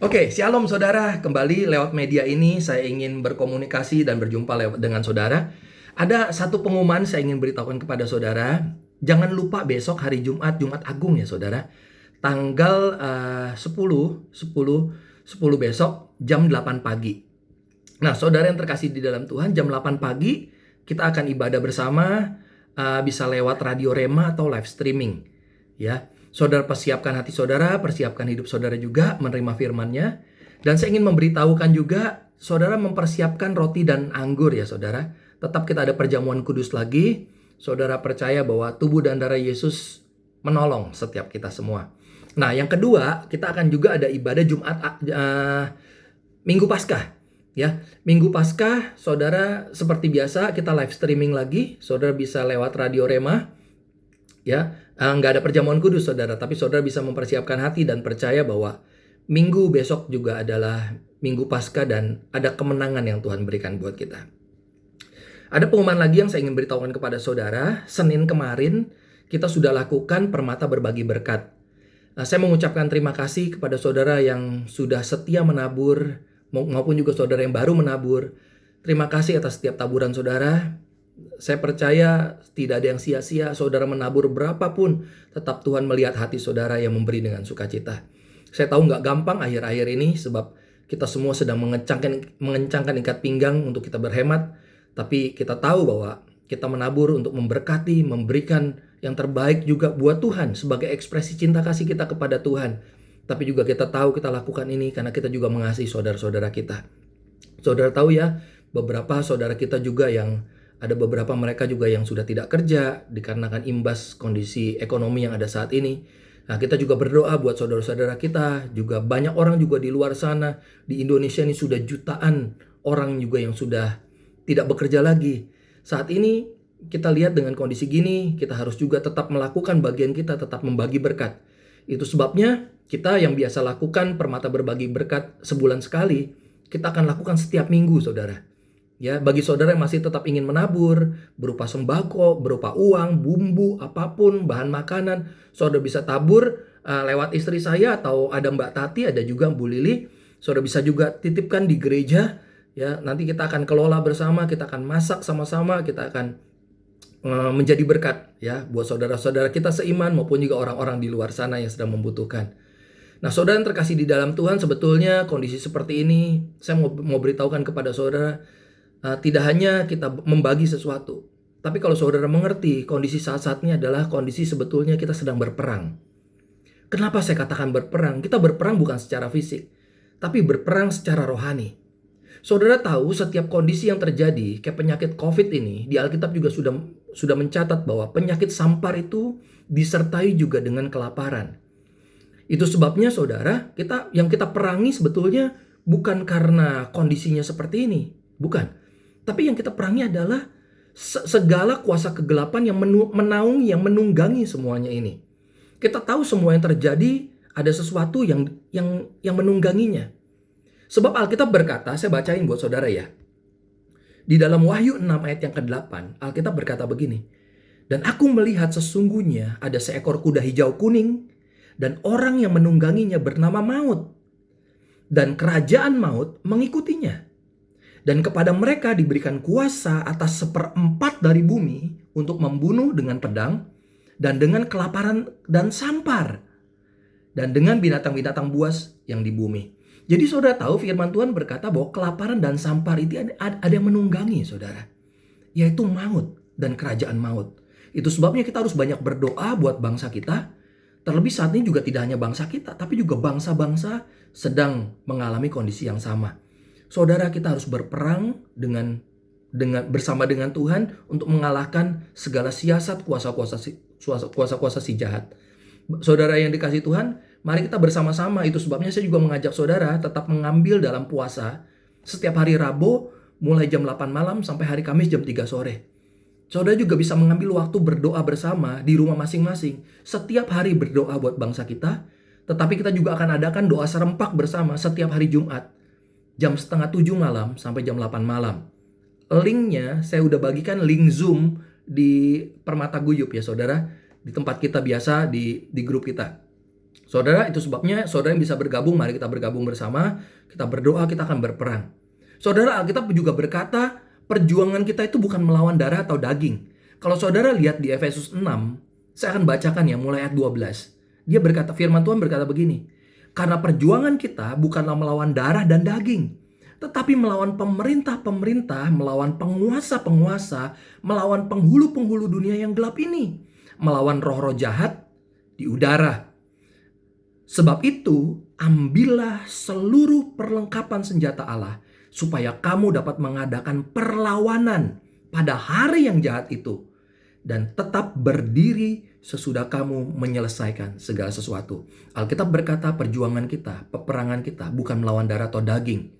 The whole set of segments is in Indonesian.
Oke, Shalom saudara. Kembali lewat media ini saya ingin berkomunikasi dan berjumpa dengan saudara. Ada satu pengumuman saya ingin beritahukan kepada saudara. Jangan lupa besok hari Jumat, Jumat Agung ya saudara. Tanggal 10 besok jam 8 pagi. Nah, saudara yang terkasih di dalam Tuhan, jam 8 pagi kita akan ibadah bersama, bisa lewat Radio Rema atau live streaming. Ya, saudara persiapkan hati saudara, persiapkan hidup saudara juga menerima firman-Nya. Dan saya ingin memberitahukan juga, saudara mempersiapkan roti dan anggur ya saudara. Tetap kita ada perjamuan kudus lagi. Saudara percaya bahwa tubuh dan darah Yesus menolong setiap kita semua. Nah, yang kedua, kita akan juga ada ibadah Jumat Minggu Paskah. Ya, Minggu Paskah, saudara seperti biasa kita live streaming lagi. Saudara bisa lewat Radio Rema. Ya, nggak ada perjamuan kudus saudara, tapi saudara bisa mempersiapkan hati dan percaya bahwa minggu besok juga adalah Minggu Paskah dan ada kemenangan yang Tuhan berikan buat kita. Ada pengumuman lagi yang saya ingin beritahukan kepada saudara. Senin kemarin kita sudah lakukan Permata Berbagi Berkat. Nah, saya mengucapkan terima kasih kepada saudara yang sudah setia menabur maupun juga saudara yang baru menabur. Terima kasih atas setiap taburan saudara. Saya percaya tidak ada yang sia-sia. Saudara menabur berapapun, tetap Tuhan melihat hati saudara yang memberi dengan sukacita. Saya tahu nggak gampang akhir-akhir ini sebab kita semua sedang mengencangkan ikat pinggang untuk kita berhemat. Tapi kita tahu bahwa kita menabur untuk memberkati, memberikan yang terbaik juga buat Tuhan sebagai ekspresi cinta kasih kita kepada Tuhan. Tapi juga kita tahu kita lakukan ini karena kita juga mengasihi saudara-saudara kita. Saudara tahu ya, beberapa saudara kita juga yang ada beberapa mereka juga yang sudah tidak kerja dikarenakan imbas kondisi ekonomi yang ada saat ini. Nah, kita juga berdoa buat saudara-saudara kita. Juga banyak orang juga di luar sana. Di Indonesia ini sudah jutaan orang juga yang sudah tidak bekerja lagi. Saat ini kita lihat dengan kondisi gini, kita harus juga tetap melakukan bagian kita, tetap membagi berkat. Itu sebabnya kita yang biasa lakukan Permata Berbagi Berkat sebulan sekali, kita akan lakukan setiap minggu saudara. Ya, bagi saudara yang masih tetap ingin menabur berupa sembako, berupa uang, bumbu, apapun, bahan makanan, saudara bisa tabur lewat istri saya atau ada Mbak Tati, ada juga Bu Lili. Saudara bisa juga titipkan di gereja. Ya, nanti kita akan kelola bersama, kita akan masak sama-sama, kita akan menjadi berkat ya buat saudara-saudara kita seiman maupun juga orang-orang di luar sana yang sedang membutuhkan. Nah, saudara yang terkasih di dalam Tuhan, sebetulnya kondisi seperti ini saya mau beritahukan kepada saudara. Tidak hanya kita membagi sesuatu, tapi kalau saudara mengerti kondisi saat ini adalah kondisi sebetulnya kita sedang berperang. Kenapa saya katakan berperang? Kita berperang bukan secara fisik, tapi berperang secara rohani. Saudara tahu setiap kondisi yang terjadi kayak penyakit COVID ini, di Alkitab juga sudah mencatat bahwa penyakit sampar itu disertai juga dengan kelaparan. Itu sebabnya saudara, yang kita perangi sebetulnya bukan karena kondisinya seperti ini, bukan. Tapi yang kita perangi adalah segala kuasa kegelapan yang menaungi, yang menunggangi semuanya ini. Kita tahu semua yang terjadi ada sesuatu yang menungganginya. Sebab Alkitab berkata, saya bacain buat saudara ya. Di dalam Wahyu 6 ayat yang ke-8, Alkitab berkata begini. Dan aku melihat sesungguhnya ada seekor kuda hijau kuning dan orang yang menungganginya bernama Maut. Dan kerajaan maut mengikutinya. Dan kepada mereka diberikan kuasa atas 1/4 dari bumi untuk membunuh dengan pedang dan dengan kelaparan dan sampar dan dengan binatang-binatang buas yang di bumi. Jadi saudara tahu firman Tuhan berkata bahwa kelaparan dan sampar itu ada yang menunggangi saudara. Yaitu maut dan kerajaan maut. Itu sebabnya kita harus banyak berdoa buat bangsa kita. Terlebih saat ini juga tidak hanya bangsa kita, tapi juga bangsa-bangsa sedang mengalami kondisi yang sama. Saudara, kita harus berperang bersama dengan Tuhan untuk mengalahkan segala siasat kuasa-kuasa si jahat. Saudara yang dikasihi Tuhan, mari kita bersama-sama. Itu sebabnya saya juga mengajak saudara tetap mengambil dalam puasa setiap hari Rabu mulai jam 8 malam sampai hari Kamis jam 3 sore. Saudara juga bisa mengambil waktu berdoa bersama di rumah masing-masing. Setiap hari berdoa buat bangsa kita, tetapi kita juga akan adakan doa serempak bersama setiap hari Jumat. Jam 6:30 malam sampai jam 8 malam. Linknya saya udah bagikan link Zoom di Permata Guyub ya saudara. Di tempat kita biasa di grup kita. Saudara, itu sebabnya saudara yang bisa bergabung, mari kita bergabung bersama, kita berdoa, kita akan berperang. Saudara, Alkitab juga berkata, perjuangan kita itu bukan melawan darah atau daging. Kalau saudara lihat di Efesus 6, saya akan bacakan ya mulai ayat 12. Dia berkata, firman Tuhan berkata begini, karena perjuangan kita bukanlah melawan darah dan daging, tetapi melawan pemerintah-pemerintah, melawan penguasa-penguasa, melawan penghulu-penghulu dunia yang gelap ini, melawan roh-roh jahat di udara. Sebab itu, ambillah seluruh perlengkapan senjata Allah, supaya kamu dapat mengadakan perlawanan pada hari yang jahat itu, dan tetap berdiri sesudah kamu menyelesaikan segala sesuatu. Alkitab berkata perjuangan kita, peperangan kita bukan melawan darah atau daging.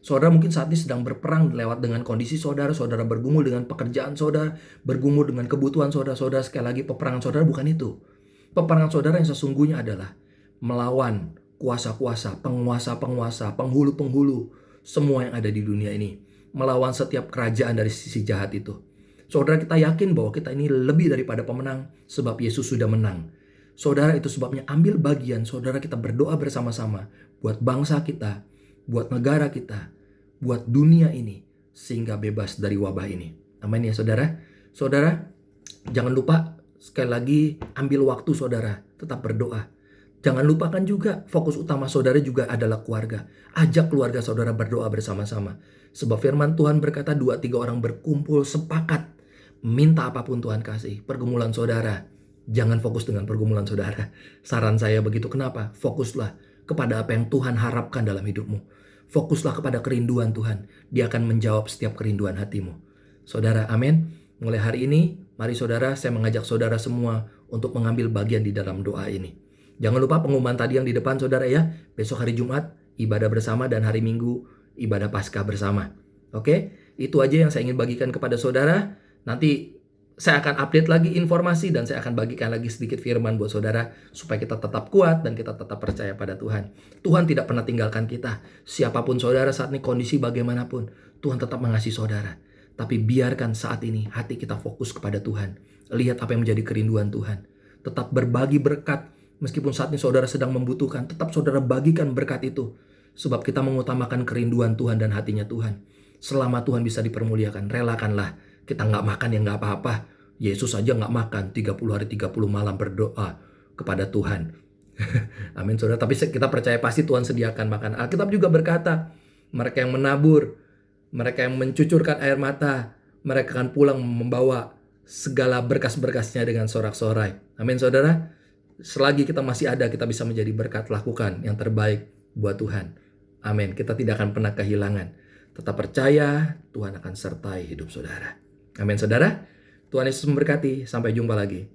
Saudara mungkin saat ini sedang berperang lewat dengan kondisi saudara, saudara bergumul dengan pekerjaan saudara, bergumul dengan kebutuhan saudara-saudara. Sekali lagi, peperangan saudara bukan itu. Peperangan saudara yang sesungguhnya adalah melawan kuasa-kuasa, penguasa-penguasa, penghulu-penghulu, semua yang ada di dunia ini. Melawan setiap kerajaan dari sisi jahat itu. Saudara, kita yakin bahwa kita ini lebih daripada pemenang, sebab Yesus sudah menang. Saudara, itu sebabnya ambil bagian, saudara, kita berdoa bersama-sama buat bangsa kita, buat negara kita, buat dunia ini, sehingga bebas dari wabah ini. Amin ya saudara. Saudara, jangan lupa sekali lagi ambil waktu saudara, tetap berdoa. Jangan lupakan juga fokus utama saudara juga adalah keluarga. Ajak keluarga saudara berdoa bersama-sama. Sebab firman Tuhan berkata 2-3 orang berkumpul sepakat. Minta apapun Tuhan kasih. Pergumulan saudara. Jangan fokus dengan pergumulan saudara. Saran saya begitu. Kenapa? Fokuslah kepada apa yang Tuhan harapkan dalam hidupmu. Fokuslah kepada kerinduan Tuhan. Dia akan menjawab setiap kerinduan hatimu. Saudara, amin. Mulai hari ini, mari saudara, saya mengajak saudara semua untuk mengambil bagian di dalam doa ini. Jangan lupa pengumuman tadi yang di depan saudara ya. Besok hari Jumat ibadah bersama dan hari Minggu ibadah Paskah bersama. Oke, itu aja yang saya ingin bagikan kepada saudara. Nanti saya akan update lagi informasi dan saya akan bagikan lagi sedikit firman buat saudara supaya kita tetap kuat dan kita tetap percaya pada Tuhan. Tuhan tidak pernah tinggalkan kita. Siapapun saudara saat ini kondisi bagaimanapun, Tuhan tetap mengasihi saudara. Tapi biarkan saat ini hati kita fokus kepada Tuhan. Lihat apa yang menjadi kerinduan Tuhan. Tetap berbagi berkat. Meskipun saat ini saudara sedang membutuhkan, tetap saudara bagikan berkat itu. Sebab kita mengutamakan kerinduan Tuhan dan hatinya Tuhan. Selama Tuhan bisa dipermuliakan, relakanlah. Kita nggak makan ya nggak apa-apa. Yesus aja nggak makan 30 hari 30 malam berdoa kepada Tuhan. Amin saudara. Tapi kita percaya pasti Tuhan sediakan makan. Alkitab juga berkata, mereka yang menabur, mereka yang mencucurkan air mata, mereka akan pulang membawa segala berkas-berkasnya dengan sorak-sorai. Amin saudara. Selagi kita masih ada, kita bisa menjadi berkat. Lakukan yang terbaik buat Tuhan. Amin. Kita tidak akan pernah kehilangan. Tetap percaya, Tuhan akan sertai hidup saudara. Amin saudara. Tuhan Yesus memberkati. Sampai jumpa lagi.